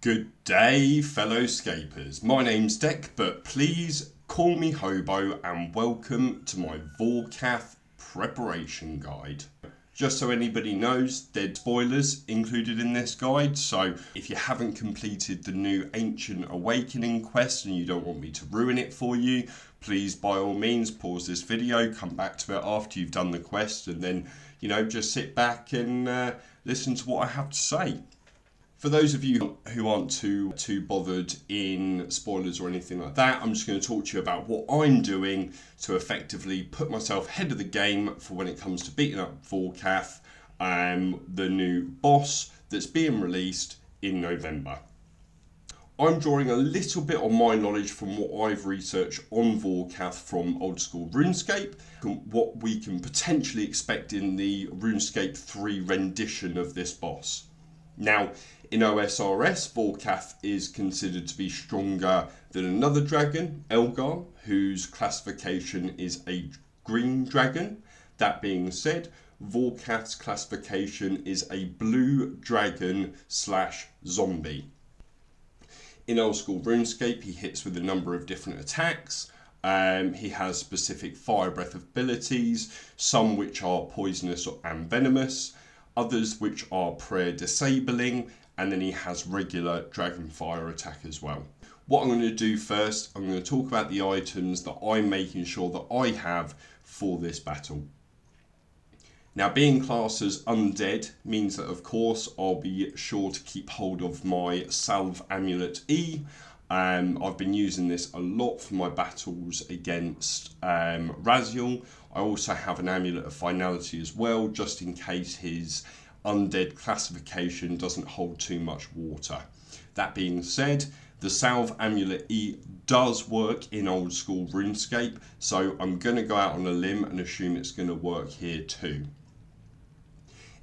Good day, fellow scapers. My name's Deck, but please call me Hobo, and welcome to my Vorkath preparation guide. Just so anybody knows, there's spoilers included in this guide, so if you haven't completed the new Ancient Awakening quest and you don't want me to ruin it for you, please by all means pause this video, come back to it after you've done the quest, and then, just sit back and listen to what I have to say. For those of you who aren't too bothered in spoilers or anything like that, I'm just going to talk to you about what I'm doing to effectively put myself ahead of the game for when it comes to beating up Vorkath, the new boss that's being released in November. I'm drawing a little bit on my knowledge from what I've researched on Vorkath from old school Runescape, what we can potentially expect in the Runescape 3 rendition of this boss. Now, in OSRS, Vorkath is considered to be stronger than another dragon, Elgar, whose classification is a green dragon. That being said, Vorkath's classification is a blue dragon / zombie. In old school RuneScape, he hits with a number of different attacks. He has specific fire breath abilities, some which are poisonous and venomous, others which are prayer disabling, and then he has regular dragon fire attack as well. What I'm going to do first, I'm going to talk about the items that I'm making sure that I have for this battle. Now, being classed as undead means that of course I'll be sure to keep hold of my Salve Amulet E. I've been using this a lot for my battles against Raziel. I also have an Amulet of Finality as well, just in case his undead classification doesn't hold too much water. That being said, the Salve Amulet E does work in old school RuneScape, so I'm going to go out on a limb and assume it's going to work here too.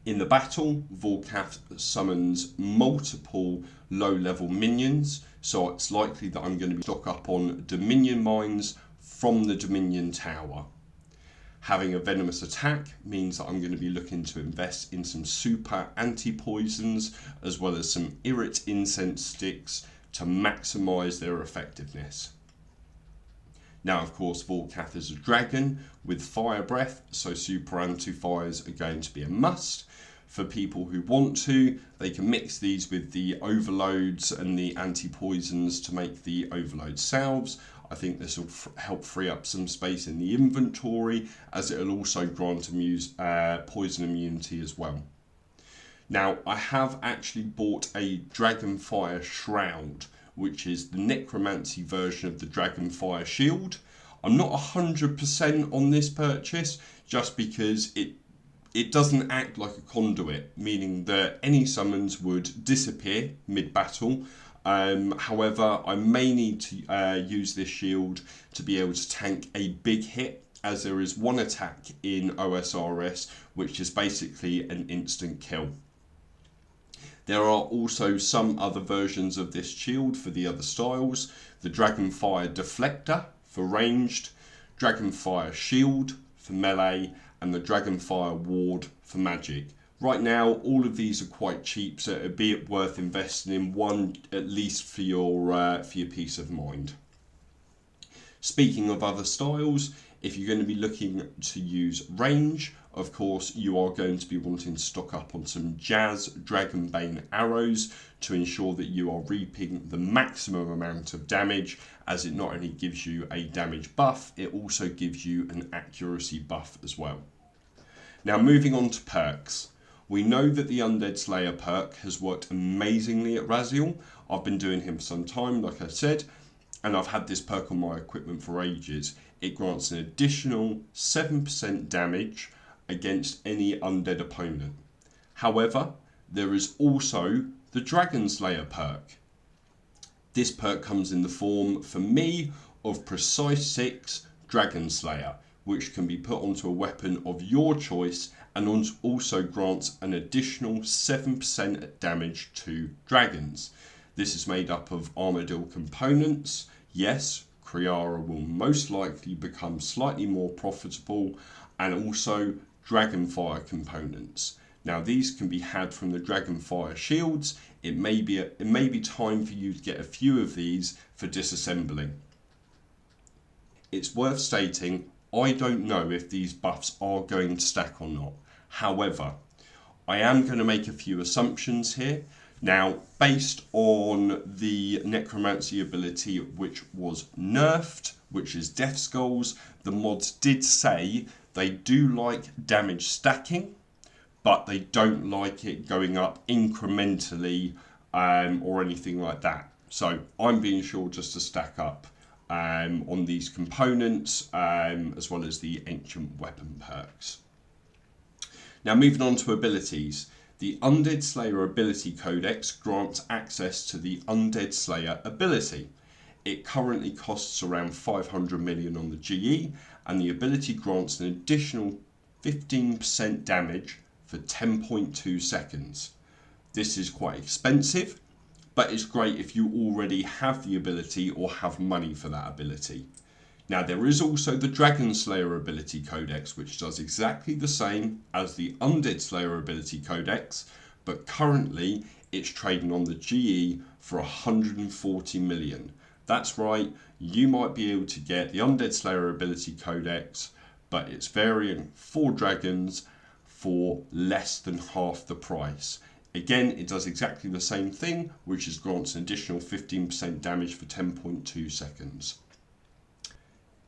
In the battle, Vorkath summons multiple low-level minions, so it's likely that I'm going to be stock up on Dominion mines from the Dominion Tower. Having a venomous attack means that I'm going to be looking to invest in some super anti-poisons as well as some Irrit incense sticks to maximise their effectiveness. Now, of course, Vorkath is a dragon with fire breath, so super anti-fires are going to be a must. For people who want to, they can mix these with the overloads and the anti-poisons to make the overload salves. I think this will help free up some space in the inventory, as it will also grant poison immunity as well. Now, I have actually bought a Dragonfire Shroud, which is the Necromancy version of the Dragonfire Shield. I'm not 100% on this purchase, just because it doesn't act like a conduit, meaning that any summons would disappear mid-battle. However, I may need to use this shield to be able to tank a big hit, as there is one attack in OSRS which is basically an instant kill. There are also some other versions of this shield for the other styles: the Dragonfire Deflector for ranged, Dragonfire Shield for melee, and the Dragonfire Ward for magic. Right now, all of these are quite cheap, so it'd be worth investing in one at least for your peace of mind. Speaking of other styles, if you're going to be looking to use range, of course, you are going to be wanting to stock up on some Jazz Dragonbane arrows to ensure that you are reaping the maximum amount of damage, as it not only gives you a damage buff, it also gives you an accuracy buff as well. Now, moving on to perks. We know that the Undead Slayer perk has worked amazingly at Raziel. I've been doing him for some time, like I said, and I've had this perk on my equipment for ages. It grants an additional 7% damage against any undead opponent. However, there is also the Dragon Slayer perk. This perk comes in the form, for me, of Precise 6 Dragon Slayer, which can be put onto a weapon of your choice and also grants an additional 7% damage to dragons. This is made up of Armadillo components. Yes, Kriara will most likely become slightly more profitable, and also Dragonfire components. Now, these can be had from the Dragonfire shields it may be time for you to get a few of these for disassembling. It's worth stating, I don't know if these buffs are going to stack or not. However, I am going to make a few assumptions here. Now, based on the Necromancy ability, which was nerfed, which is Death Skulls, the mods did say they do like damage stacking, but they don't like it going up incrementally or anything like that. So I'm being sure just to stack up on these components as well as the ancient weapon perks. Now moving on to abilities. The Undead Slayer ability codex grants access to the Undead Slayer ability. It currently costs around 500 million on the GE, and the ability grants an additional 15% damage for 10.2 seconds. This is quite expensive, but it's great if you already have the ability or have money for that ability. Now there is also the Dragon Slayer ability codex, which does exactly the same as the Undead Slayer ability codex, but currently it's trading on the GE for 140 million. That's right, you might be able to get the Undead Slayer ability codex, but its variant for dragons for less than half the price. Again, it does exactly the same thing, which is grants an additional 15% damage for 10.2 seconds.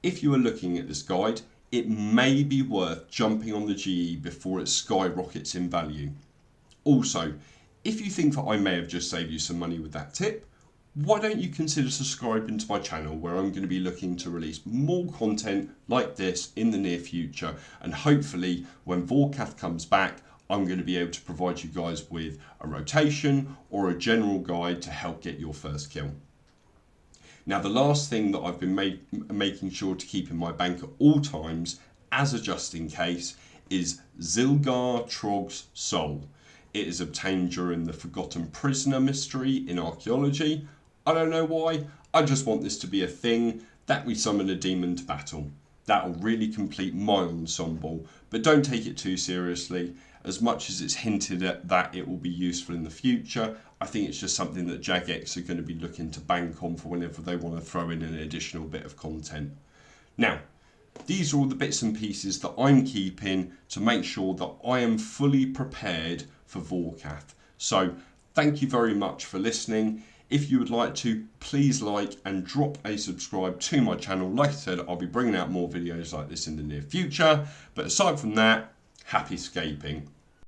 If you are looking at this guide, it may be worth jumping on the GE before it skyrockets in value. Also, if you think that I may have just saved you some money with that tip, why don't you consider subscribing to my channel, where I'm going to be looking to release more content like this in the near future, and hopefully when Vorkath comes back, I'm going to be able to provide you guys with a rotation or a general guide to help get your first kill. Now the last thing that I've been making sure to keep in my bank at all times, as a just in case, is Zilgar Trog's Soul. It is obtained during the Forgotten Prisoner mystery in archaeology. I don't know why, I just want this to be a thing that we summon a demon to battle. That'll really complete my ensemble, but don't take it too seriously. As much as it's hinted at that it will be useful in the future, I think it's just something that Jagex are going to be looking to bank on for whenever they want to throw in an additional bit of content. Now, these are all the bits and pieces that I'm keeping to make sure that I am fully prepared for Vorkath. So, thank you very much for listening. If you would like to, please like and drop a subscribe to my channel. Like I said, I'll be bringing out more videos like this in the near future. But aside from that, happy scaping.